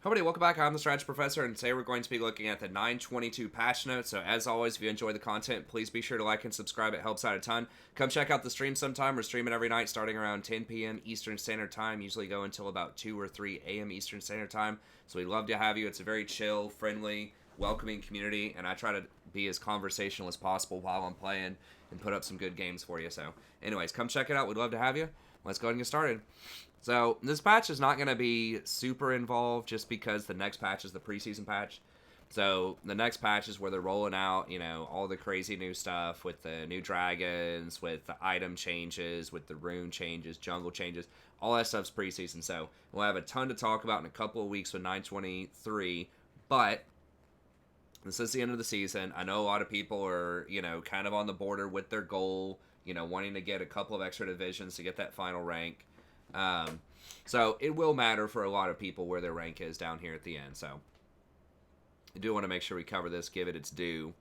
Hi, everybody, welcome back. I'm the Strategy Professor, and today we're going to be looking at the 922 patch notes. So, as always, if you enjoy the content, please be sure to like and subscribe. It helps out a ton. Come check out the stream sometime. We're streaming every night starting around 10 p.m. Eastern Standard Time, usually go until about 2 or 3 a.m. Eastern Standard Time. So, we'd love to have you. It's a very chill, friendly, welcoming community, and I try to be as conversational as possible while I'm playing and put up some good games for you. So, anyways, come check it out. We'd love to have you. Let's go ahead and get started. So, this patch is not going to be super involved just because the next patch is the preseason patch. So, the next patch is where they're rolling out, all the crazy new stuff with the new dragons, with the item changes, with the rune changes, jungle changes. All that stuff's preseason. So, we'll have a ton to talk about in a couple of weeks with 923. But, this is the end of the season. I know a lot of people are, kind of on the border with their goal, wanting to get a couple of extra divisions to get that final rank. So it will matter for a lot of people where their rank is down here at the end. So I do want to make sure we cover this, give it its due.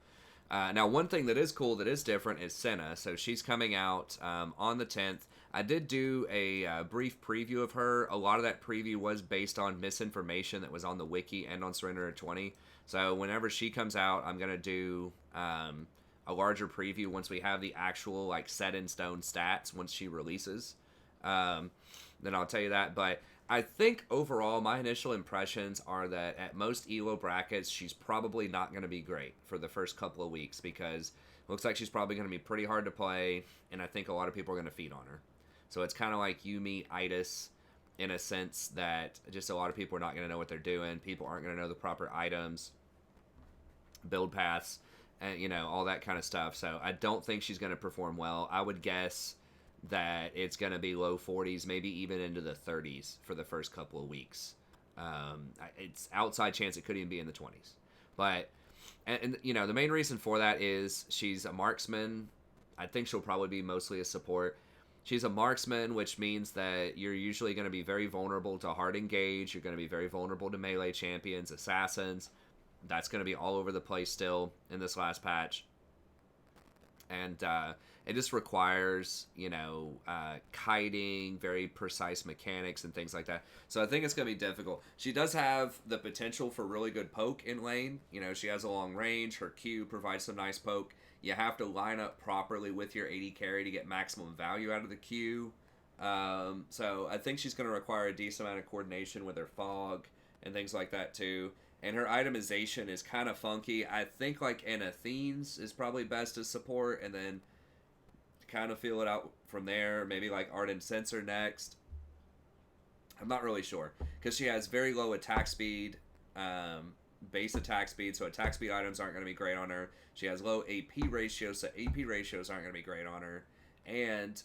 Now, one thing that is cool that is different is Senna. So she's coming out on the 10th. I did do a brief preview of her. A lot of that preview was based on misinformation that was on the wiki and on Surrender 20. So whenever she comes out, I'm going to do a larger preview once we have the actual set in stone stats once she releases. Then I'll tell you that. But I think overall, my initial impressions are that at most ELO brackets, she's probably not going to be great for the first couple of weeks because it looks like she's probably going to be pretty hard to play, and I think a lot of people are going to feed on her. So it's kind of like you meet Itis in a sense that just a lot of people are not going to know what they're doing. People aren't going to know the proper items, build paths, and all that kind of stuff. So I don't think she's going to perform well. I would guess that it's going to be low 40s, maybe even into the 30s for the first couple of weeks. It's outside chance it could even be in the 20s. But, and the main reason for that is she's a marksman. I think she'll probably be mostly a support. She's a marksman, which means that you're usually going to be very vulnerable to hard engage. You're going to be very vulnerable to melee champions, assassins. That's going to be all over the place still in this last patch. And it just requires, kiting, very precise mechanics and things like that. So I think it's going to be difficult. She does have the potential for really good poke in lane. She has a long range. Her Q provides some nice poke. You have to line up properly with your AD carry to get maximum value out of the Q. So I think she's going to require a decent amount of coordination with her fog and things like that too. And her itemization is kind of funky. I think an Athene's is probably best as support, and then kind of feel it out from there. Maybe Ardent Sensor next. I'm not really sure because she has very low attack speed, base attack speed, so attack speed items aren't going to be great on her. She has low AP ratios, so AP ratios aren't going to be great on her. And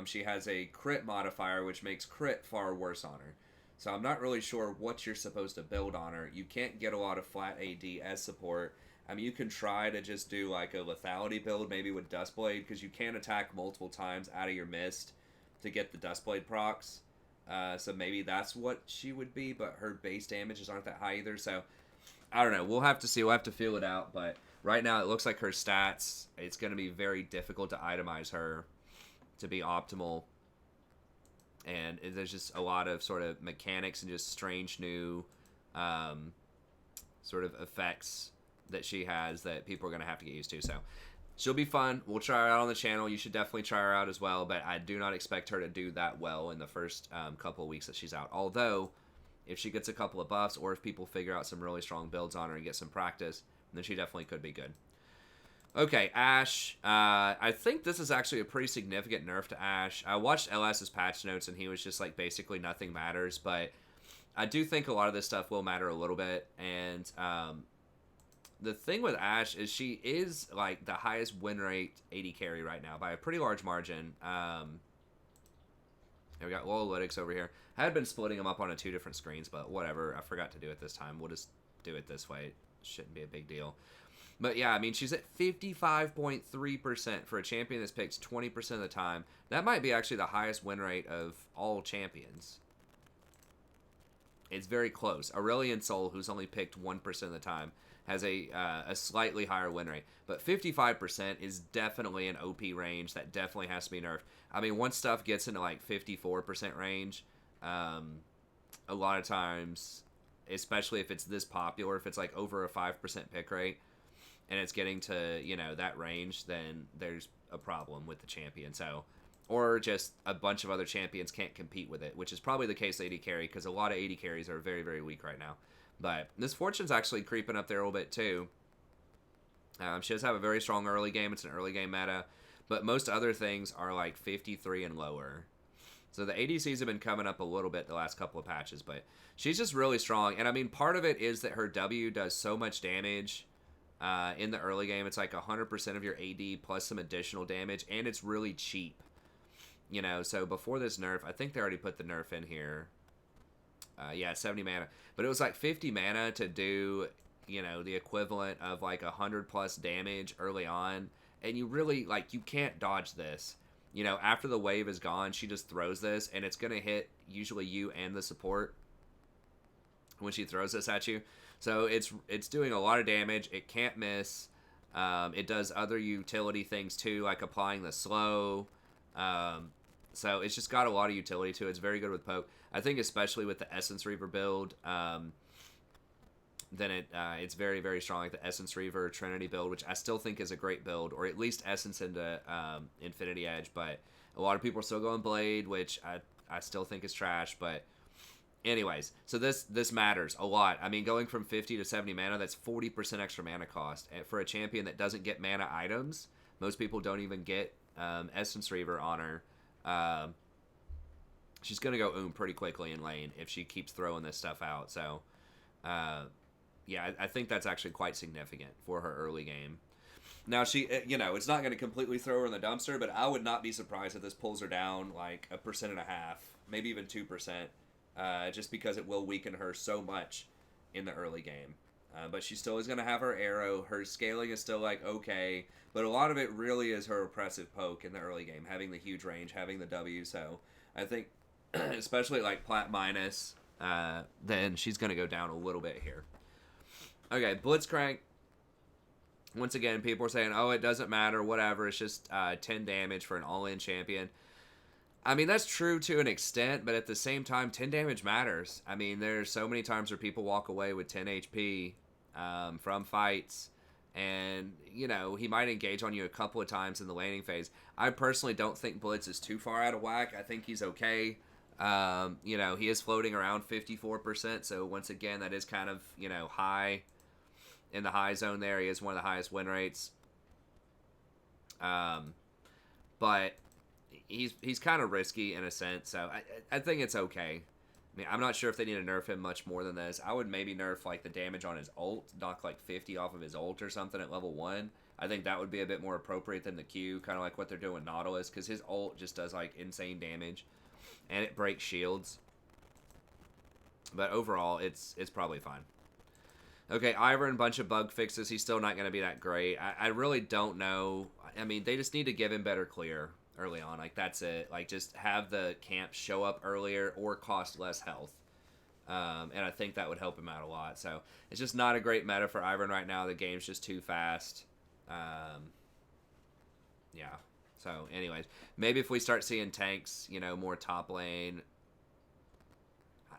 she has a crit modifier, which makes crit far worse on her. So I'm not really sure what you're supposed to build on her. You can't get a lot of flat AD as support. I mean, you can try to just do a lethality build, maybe with Dustblade, because you can attack multiple times out of your mist to get the Dustblade procs. So maybe that's what she would be, but her base damages aren't that high either. So I don't know. We'll have to see. We'll have to feel it out. But right now, it looks like her stats, it's going to be very difficult to itemize her to be optimal. And there's just a lot of sort of mechanics and just strange new sort of effects that she has that people are going to have to get used to. So she'll be fun. We'll try her out on the channel. You should definitely try her out as well. But I do not expect her to do that well in the first couple of weeks that she's out. Although, if she gets a couple of buffs or if people figure out some really strong builds on her and get some practice, then she definitely could be good. Okay, Ashe. I think this is actually a pretty significant nerf to Ashe. I watched LS's patch notes, and he was just basically nothing matters. But I do think a lot of this stuff will matter a little bit. And the thing with Ashe is she is the highest win rate AD carry right now by a pretty large margin. We got Analytics over here. I had been splitting them up onto 2 different screens, but whatever. I forgot to do it this time. We'll just do it this way. It shouldn't be a big deal. But yeah, I mean, she's at 55.3% for a champion that's picked 20% of the time. That might be actually the highest win rate of all champions. It's very close. Aurelion Sol, who's only picked 1% of the time, has a slightly higher win rate. But 55% is definitely an OP range that definitely has to be nerfed. I mean, once stuff gets into 54% range, a lot of times especially if it's this popular, if it's like over a 5% pick rate and it's getting to, you know, that range, then there's a problem with the champion. So, or just a bunch of other champions can't compete with it, which is probably the case AD carry, because a lot of AD carries are very, very weak right now. But this Fortune's actually creeping up there a little bit too. She does have a very strong early game. It's an early game meta. But most other things are like 53 and lower. So the ADCs have been coming up a little bit the last couple of patches. But she's just really strong. And I mean, part of it is that her W does so much damage in the early game. It's like 100% of your AD plus some additional damage. And it's really cheap. You know, so before this nerf, I think they already put the nerf in here. Yeah, 70 mana. But it was like 50 mana to do, you know, the equivalent of like 100 plus damage early on. And you really, like, you can't dodge this. You know, after the wave is gone, she just throws this, and it's going to hit usually you and the support when she throws this at you. So it's doing a lot of damage. It can't miss. It does other utility things too, like applying the slow. So it's just got a lot of utility to it. It's very good with poke. I think especially with the Essence Reaver build, then it's very, very strong, like the Essence Reaver Trinity build, which I still think is a great build, or at least Essence into Infinity Edge. But a lot of people are still going Blade, which I still think is trash. But anyways, so this matters a lot. I mean, going from 50 to 70 mana, that's 40% extra mana cost. And for a champion that doesn't get mana items, most people don't even get Essence Reaver on her. She's going to go pretty quickly in lane if she keeps throwing this stuff out. So, yeah, I think that's actually quite significant for her early game. Now, she, you know, it's not going to completely throw her in the dumpster, but I would not be surprised if this pulls her down like 1.5%, maybe even 2%, just because it will weaken her so much in the early game. But she still is going to have her arrow. Her scaling is still, like, okay. But a lot of it really is her oppressive poke in the early game, having the huge range, having the W. So I think, especially, like, Plat minus, then she's going to go down a little bit here. Okay, Blitzcrank. Once again, people are saying, oh, it doesn't matter, whatever. It's just 10 damage for an all-in champion. I mean, that's true to an extent, but at the same time, 10 damage matters. I mean, there's so many times where people walk away with 10 HP from fights, and, you know, he might engage on you a couple of times in the laning phase. I personally don't think Blitz is too far out of whack. I think he's okay. You know, he is floating around 54%, so once again, that is kind of, you know, high in the high zone there. He is one of the highest win rates. But he's kind of risky in a sense, so I think it's okay. I mean, I'm not sure if they need to nerf him much more than this. I would maybe nerf, like, the damage on his ult, knock, like, 50 off of his ult or something at level 1. I think that would be a bit more appropriate than the Q, kind of like what they're doing with Nautilus, because his ult just does, like, insane damage, and it breaks shields. But overall, it's probably fine. Okay, Ivern, bunch of bug fixes. He's still not going to be that great. I really don't know. I mean, they just need to give him better clear early on. Like, that's it. Like, just have the camp show up earlier or cost less health. And I think that would help him out a lot. So, it's just not a great meta for Ivern right now. The game's just too fast. Yeah. So, anyways, maybe if we start seeing tanks, you know, more top lane,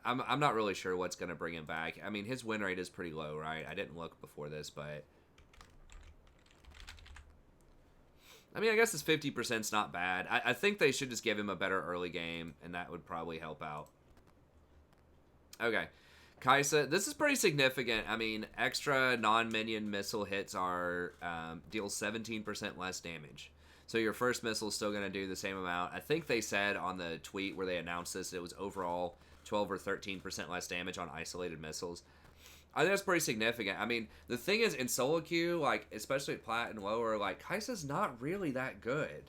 I'm not really sure what's going to bring him back. I mean, his win rate is pretty low, right? I didn't look before this, but I mean, I guess his 50% is not bad. I think they should just give him a better early game, and that would probably help out. Okay. Kaisa, this is pretty significant. I mean, extra non-minion missile hits are deal 17% less damage. So your first missile is still going to do the same amount. I think they said on the tweet where they announced this, it was overall 12 or 13% less damage on isolated missiles. I think that's pretty significant. I mean, the thing is, in solo queue, like, especially at Plat and lower, like, Kaisa's not really that good.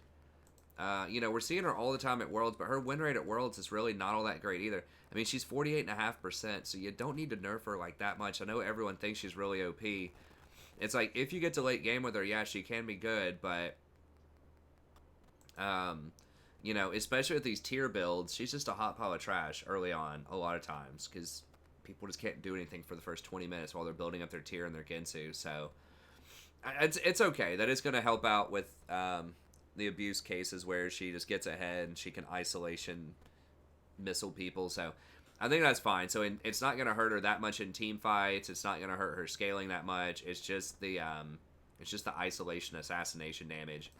You know, we're seeing her all the time at Worlds, but her win rate at Worlds is really not all that great either. I mean, she's 48.5%, so you don't need to nerf her, like, that much. I know everyone thinks she's really OP. It's like, if you get to late game with her, yeah, she can be good, but you know, especially with these tier builds, she's just a hot pile of trash early on a lot of times, because people just can't do anything for the first 20 minutes while they're building up their tier and their Gensu. So it's okay. That is going to help out with the abuse cases where she just gets ahead and she can isolation missile people. So I think that's fine. So it's not going to hurt her that much in team fights. It's not going to hurt her scaling that much. It's just the isolation assassination damage.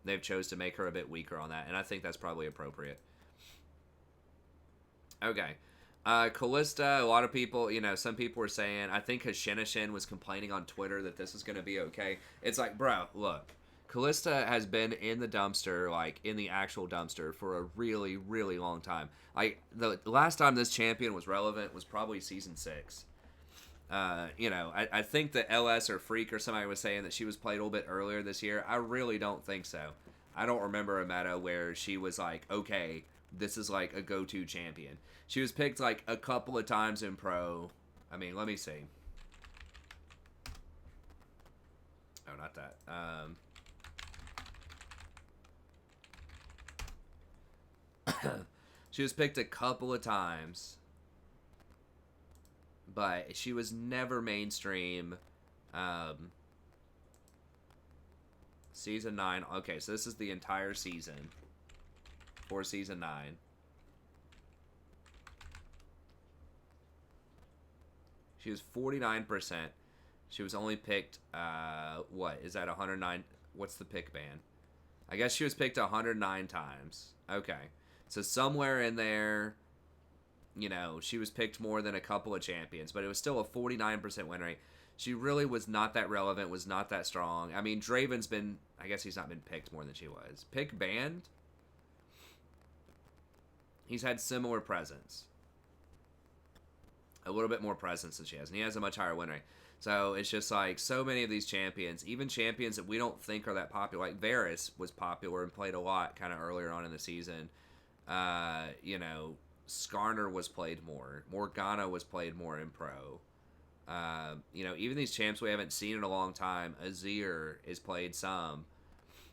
They've chose to make her a bit weaker on that, and I think that's probably appropriate. Okay. Kalista, a lot of people, some people were saying, I think Hashinishin was complaining on Twitter that this is going to be okay. It's like, bro, look. Kalista has been in the dumpster, like, in the actual dumpster for a really, really long time. Like, the last time this champion was relevant was probably Season 6. I think that LS or Freak or somebody was saying that she was played a little bit earlier this year. I really don't think so. I don't remember a meta where she was like, okay, this is like a go-to champion. She was picked like a couple of times in pro. I mean, let me see. Oh, not that. She was picked a couple of times, but she was never mainstream. Season 9. Okay, so this is the entire season for Season 9. She was 49%. She was only picked, what? Is that 109? What's the pick ban? I guess she was picked 109 times. Okay. So somewhere in there, she was picked more than a couple of champions, but it was still a 49% win rate. She really was not that relevant, was not that strong. I mean, Draven's been, I guess he's not been picked more than she was. Pick banned? He's had similar presence. A little bit more presence than she has, and he has a much higher win rate. So it's just like so many of these champions, even champions that we don't think are that popular, like Varus was popular and played a lot kind of earlier on in the season. Skarner was played more. Morgana was played more in pro. Even these champs we haven't seen in a long time. Azir is played some,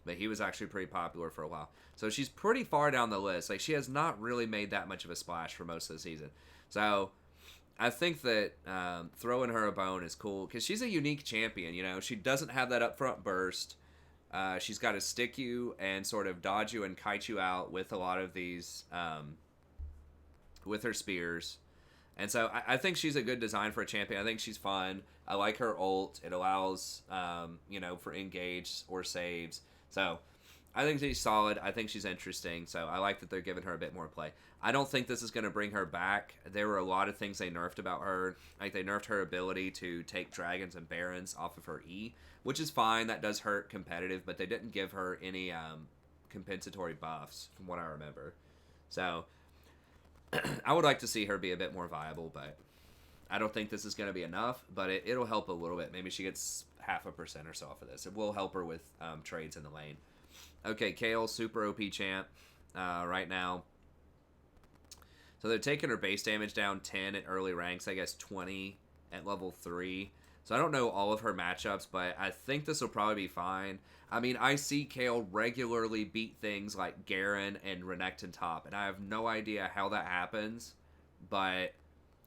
but he was actually pretty popular for a while. So she's pretty far down the list. Like, she has not really made that much of a splash for most of the season. So I think that throwing her a bone is cool because she's a unique champion. She doesn't have that upfront burst. She's got to stick you and sort of dodge you and kite you out with a lot of these, with her spears. And so I think she's a good design for a champion. I think she's fun. I like her ult. It allows, for engage or saves. So I think she's solid. I think she's interesting. So I like that they're giving her a bit more play. I don't think this is going to bring her back. There were a lot of things they nerfed about her. Like, they nerfed her ability to take dragons and barons off of her E, which is fine. That does hurt competitive, but they didn't give her any compensatory buffs from what I remember. So I would like to see her be a bit more viable, but I don't think this is going to be enough, but it'll help a little bit. Maybe she gets 0.5% or so off of this. It will help her with trades in the lane. Okay, Kayle, super OP champ right now. So they're taking her base damage down 10 at early ranks, I guess 20 at level 3. So I don't know all of her matchups, but I think this will probably be fine. I mean, I see Kayle regularly beat things like Garen and Renekton top, and I have no idea how that happens, but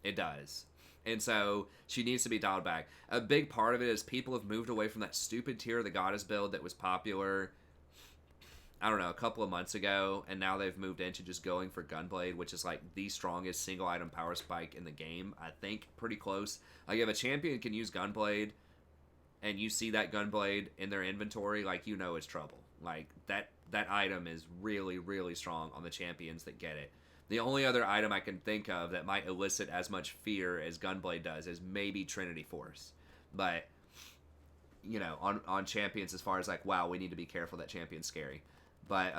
it does. And so she needs to be dialed back. A big part of it is people have moved away from that stupid Tear of the Goddess build that was popular, I don't know, a couple of months ago, and now they've moved into just going for Gunblade, which is like the strongest single item power spike in the game. I think pretty close. Like, if a champion can use Gunblade and you see that Gunblade in their inventory, like, it's trouble. Like, that item is really, really strong on the champions that get it. The only other item I can think of that might elicit as much fear as Gunblade does is maybe Trinity Force. But, on champions, as far as like, wow, we need to be careful, that champion's scary. But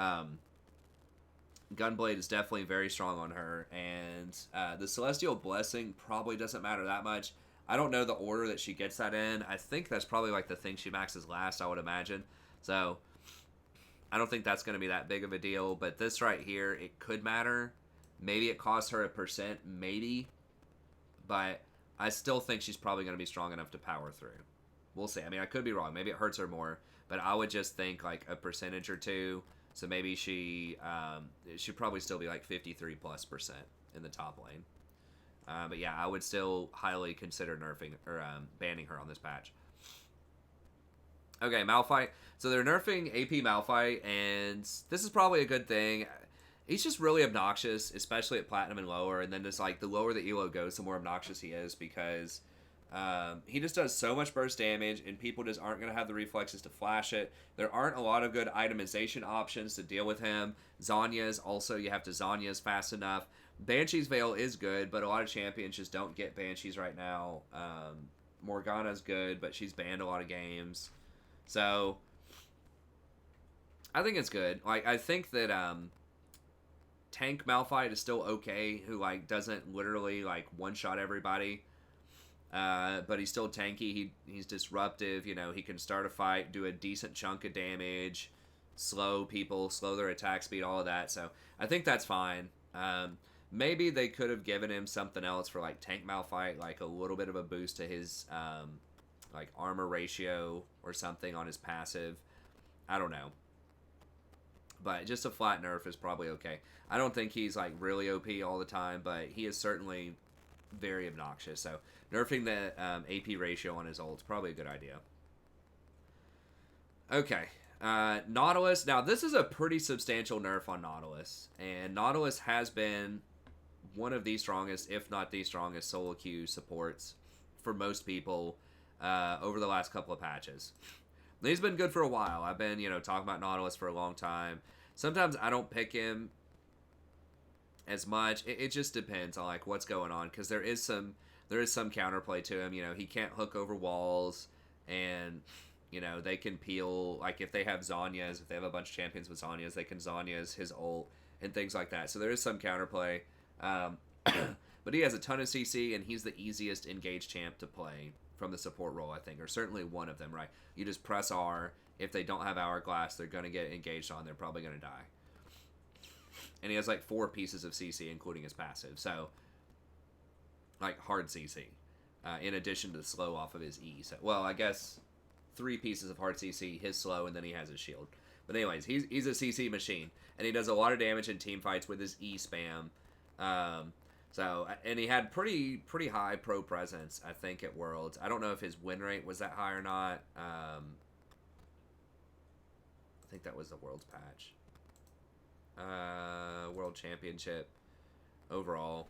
Gunblade is definitely very strong on her, and the Celestial Blessing probably doesn't matter that much. I don't know the order that she gets that in. I think that's probably like the thing she maxes last, I would imagine. So I don't think that's going to be that big of a deal. But this right here, it could matter. Maybe it costs her 1%, maybe. But I still think she's probably going to be strong enough to power through. We'll see. I mean, I could be wrong. Maybe it hurts her more. But I would just think like a percentage or two. So maybe she should probably still be like 53+% in the top lane. But yeah, I would still highly consider nerfing or banning her on this patch. Okay, Malphite. So they're nerfing AP Malphite, and this is probably a good thing. He's just really obnoxious, especially at Platinum and lower. And then just like the lower the elo goes, the more obnoxious he is because he just does so much burst damage, and people just aren't going to have the reflexes to flash it. There aren't a lot of good itemization options to deal with him. Xayah's also, you have to Xayah's fast enough. Banshee's Veil is good, but a lot of champions just don't get Banshees right now. Morgana's good, but she's banned a lot of games. So I think it's good. Like, I think that tank Malphite is still okay, who like doesn't literally like one-shot everybody. But he's still tanky. He's disruptive. You know, he can start a fight, do a decent chunk of damage, slow people, slow their attack speed, all of that. So I think that's fine. Maybe they could have given him something else for like tank Malphite, like a little bit of a boost to his like armor ratio or something on his passive. I don't know. But just a flat nerf is probably okay. I don't think he's like really OP all the time, but he is certainly very obnoxious. So nerfing the AP ratio on his ult is probably a good idea. Okay. Nautilus. Now, this is a pretty substantial nerf on Nautilus. And Nautilus has been one of the strongest, if not the strongest, solo queue supports for most people over the last couple of patches. He's been good for a while. I've been, talking about Nautilus for a long time. Sometimes I don't pick him as much. It just depends on like what's going on, because there is some counterplay to him. He can't hook over walls, and they can peel, like if they have Xayah's, if they have a bunch of champions with Xayah's, they can Xayah's his ult and things like that. So there is some counterplay, but he has a ton of CC, and he's the easiest engaged champ to play from the support role, I think, or certainly one of them, right? You just press R. If they don't have Hourglass, they're going to get engaged on. They're probably going to die. And he has like 4 pieces of CC, including his passive. So, like hard CC, in addition to the slow off of his E. So, well, I guess 3 pieces of hard CC, his slow, and then he has his shield. But anyways, he's a CC machine, and he does a lot of damage in team fights with his E spam. So, and he had pretty high pro presence, I think, at Worlds. I don't know if his win rate was that high or not. I think that was the Worlds patch. World Championship overall.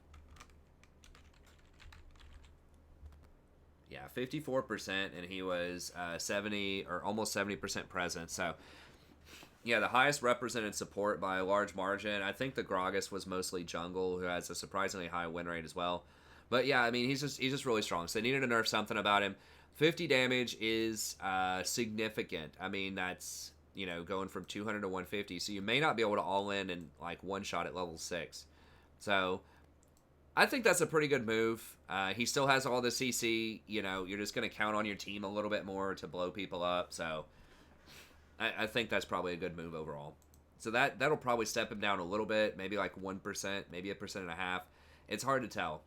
Yeah, 54%, and he was 70 or almost 70% presence. So, yeah, the highest represented support by a large margin. I think the Gragas was mostly jungle, who has a surprisingly high win rate as well. But yeah, I mean, he's just really strong. So they needed to nerf something about him. 50 damage is significant. I mean, that's going from 200 to 150. So you may not be able to all in and like one shot at level 6. So I think that's a pretty good move. He still has all the CC. You're just going to count on your team a little bit more to blow people up. So I think that's probably a good move overall. So that'll probably step him down a little bit, maybe like 1%, maybe 1.5%. It's hard to tell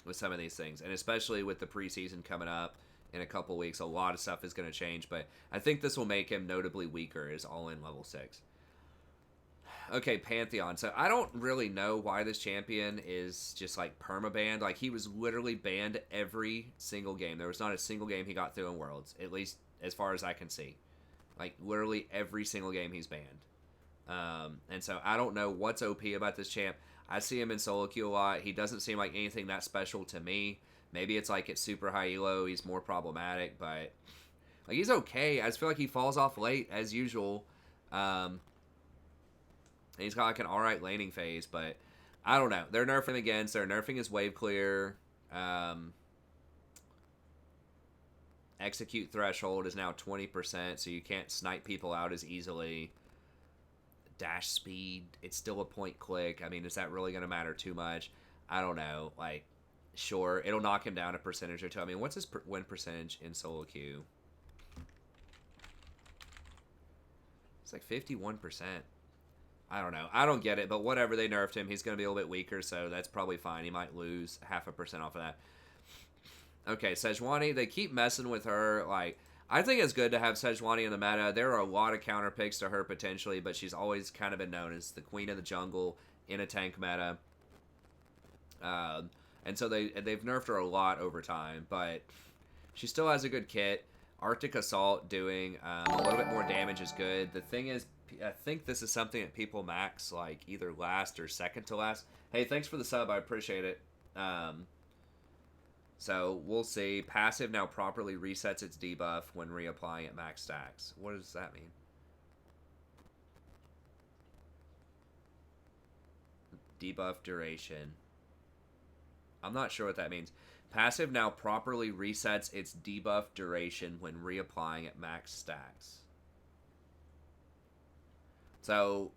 with some of these things, and especially with the preseason coming up in a couple weeks, a lot of stuff is going to change. But I think this will make him notably weaker as all-in level 6. Okay, Pantheon. So I don't really know why this champion is just like perma-banned. Like, he was literally banned every single game. There was not a single game he got through in Worlds, at least as far as I can see. Like, literally every single game he's banned. And so I don't know what's OP about this champ. I see him in solo queue a lot. He doesn't seem like anything that special to me. Maybe it's like at super high elo, he's more problematic, but like, he's okay. I just feel like he falls off late as usual. And he's got like an alright laning phase, but I don't know. They're nerfing again, so they're nerfing his wave clear. Execute threshold is now 20%, so you can't snipe people out as easily. Dash speed, it's still a point click. I mean, is that really going to matter too much? I don't know. Like, sure, it'll knock him down a percentage or two. I mean, what's his win percentage in solo queue? It's like 51%. I don't know. I don't get it, but whatever. They nerfed him. He's going to be a little bit weaker, so that's probably fine. He might lose 0.5% off of that. Okay, Sejuani, they keep messing with her. Like, I think it's good to have Sejuani in the meta. There are a lot of counter picks to her potentially, but she's always kind of been known as the queen of the jungle in a tank meta. And so they've nerfed her a lot over time, but she still has a good kit. Arctic Assault doing a little bit more damage is good. The thing is, I think this is something that people max like either last or second to last. Hey, thanks for the sub. I appreciate it. So we'll see. Passive now properly resets its debuff when reapplying at max stacks. What does that mean? Debuff duration. I'm not sure what that means. Passive now properly resets its debuff duration when reapplying at max stacks. So,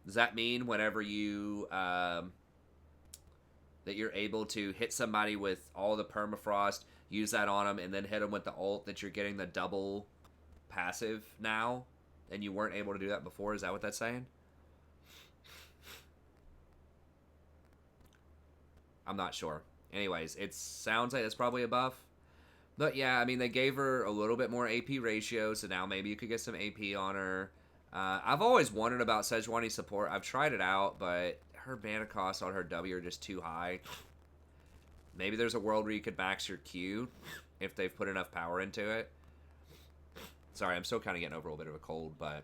does that mean whenever you, that you're able to hit somebody with all the permafrost, use that on them, and then hit them with the ult, that you're getting the double passive now? And you weren't able to do that before? Is that what that's saying? I'm not sure. Anyways, it sounds like it's probably a buff. But yeah, I mean, they gave her a little bit more AP ratio, so now maybe you could get some AP on her. I've always wondered about Sejuani support. I've tried it out, but her mana costs on her W are just too high. Maybe there's a world where you could max your Q if they've put enough power into it. Sorry, I'm still kind of getting over a little bit of a cold, but...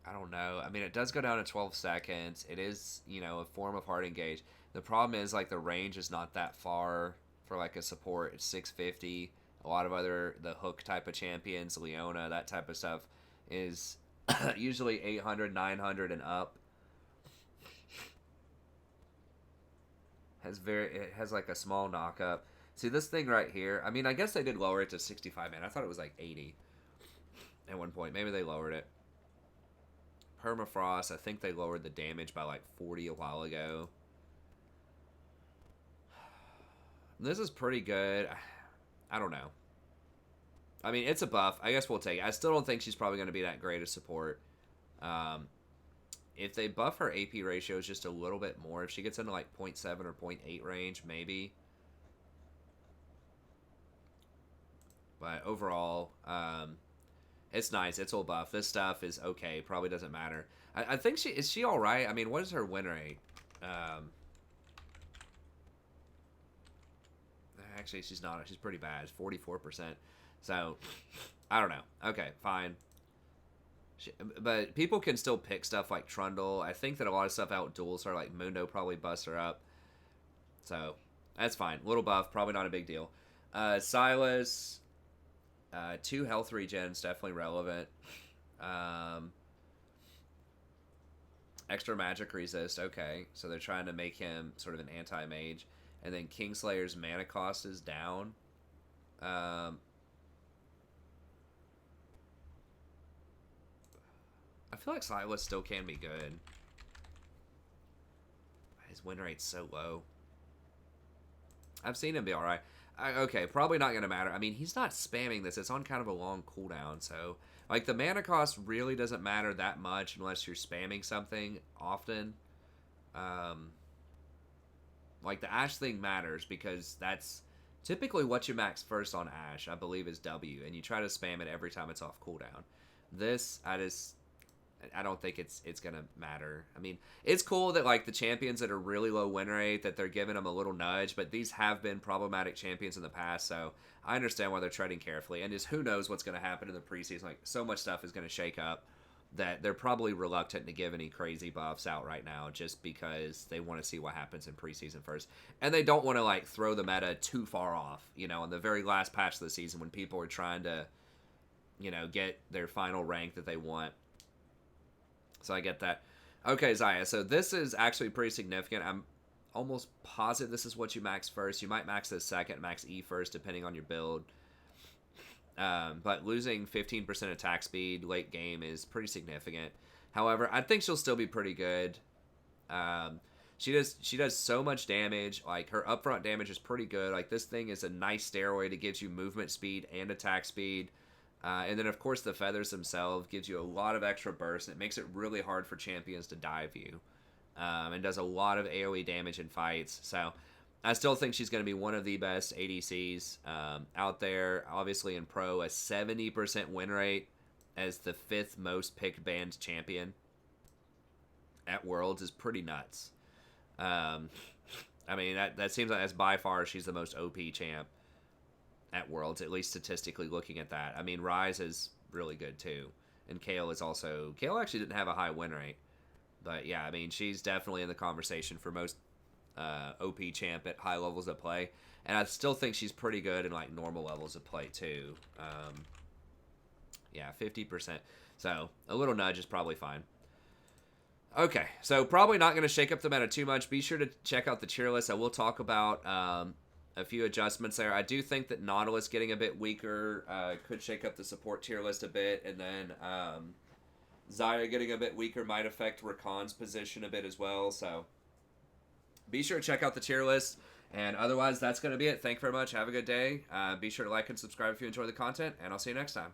I don't know. I mean, it does go down to 12 seconds. It is, you know, a form of hard engage. The problem is, like, the range is not that far for, like, a support. It's 650. A lot of other, the hook type of champions, Leona, that type of stuff, is usually 800, 900, and up. It has, like, a small knock-up. See, this thing right here, I mean, I guess they did lower it to 65, man. I thought it was, like, 80 at one point. Maybe they lowered it. Permafrost, I think they lowered the damage by like 40 a while ago. This is pretty good. I don't know. I mean, it's a buff. I guess we'll take it. I still don't think she's probably going to be that great a support. If they buff her AP ratios just a little bit more, if she gets into like 0.7 or 0.8 range, maybe. But overall, it's nice. It's all buff. This stuff is okay. Probably doesn't matter. I think is she all right? I mean, what is her win rate? Actually, she's not. She's pretty bad. It's 44%. So, I don't know. Okay, fine. But people can still pick stuff like Trundle. I think that a lot of stuff out duels her, like Mundo probably busts her up. So, that's fine. Little buff. Probably not a big deal. Sylas... 2 health regens, definitely relevant. Extra magic resist, okay. So they're trying to make him sort of an anti-mage. And then Kingslayer's mana cost is down. I feel like Sylas still can be good. His win rate's so low. I've seen him be alright. Okay, probably not going to matter. I mean, he's not spamming this. It's on kind of a long cooldown, so... Like, the mana cost really doesn't matter that much unless you're spamming something often. Like, the Ashe thing matters because that's typically what you max first on Ashe, I believe, is W, and you try to spam it every time it's off cooldown. This, I don't think it's gonna matter. I mean, it's cool that like the champions that are really low win rate, that they're giving them a little nudge, but these have been problematic champions in the past, so I understand why they're treading carefully. And just who knows what's going to happen in the preseason. Like, so much stuff is going to shake up that they're probably reluctant to give any crazy buffs out right now just because they want to see what happens in preseason first. And they don't want to like throw the meta too far off, you know, in the very last patch of the season when people are trying to, you know, get their final rank that they want. So I get that. Okay, Xayah, so this is actually pretty significant. I'm almost positive this is what you max first. You might max this second, max E first, depending on your build. But losing 15% attack speed late game is pretty significant. However, I think she'll still be pretty good. She does so much damage. Like, her upfront damage is pretty good. Like, this thing is a nice steroid. It gives you movement speed and attack speed. And then, of course, the feathers themselves gives you a lot of extra burst, and it makes it really hard for champions to dive you. And does a lot of AoE damage in fights. So, I still think she's going to be one of the best ADCs out there. Obviously, in Pro, a 70% win rate as the 5th most picked banned champion at Worlds is pretty nuts. I mean, that seems like that's by far she's the most OP champ at Worlds, at least statistically looking at that. I mean, Ryze is really good too. And Kayle is also... Kayle actually didn't have a high win rate. But yeah, I mean, she's definitely in the conversation for most OP champ at high levels of play. And I still think she's pretty good in like normal levels of play too. Yeah, 50%. So a little nudge is probably fine. Okay, so probably not going to shake up the meta too much. Be sure to check out the tier list. I will talk about a few adjustments there. I do think that Nautilus getting a bit weaker could shake up the support tier list a bit. And then Xayah getting a bit weaker might affect Rakan's position a bit as well. So be sure to check out the tier list. And otherwise, that's going to be it. Thank you very much. Have a good day. Be sure to like and subscribe if you enjoy the content. And I'll see you next time.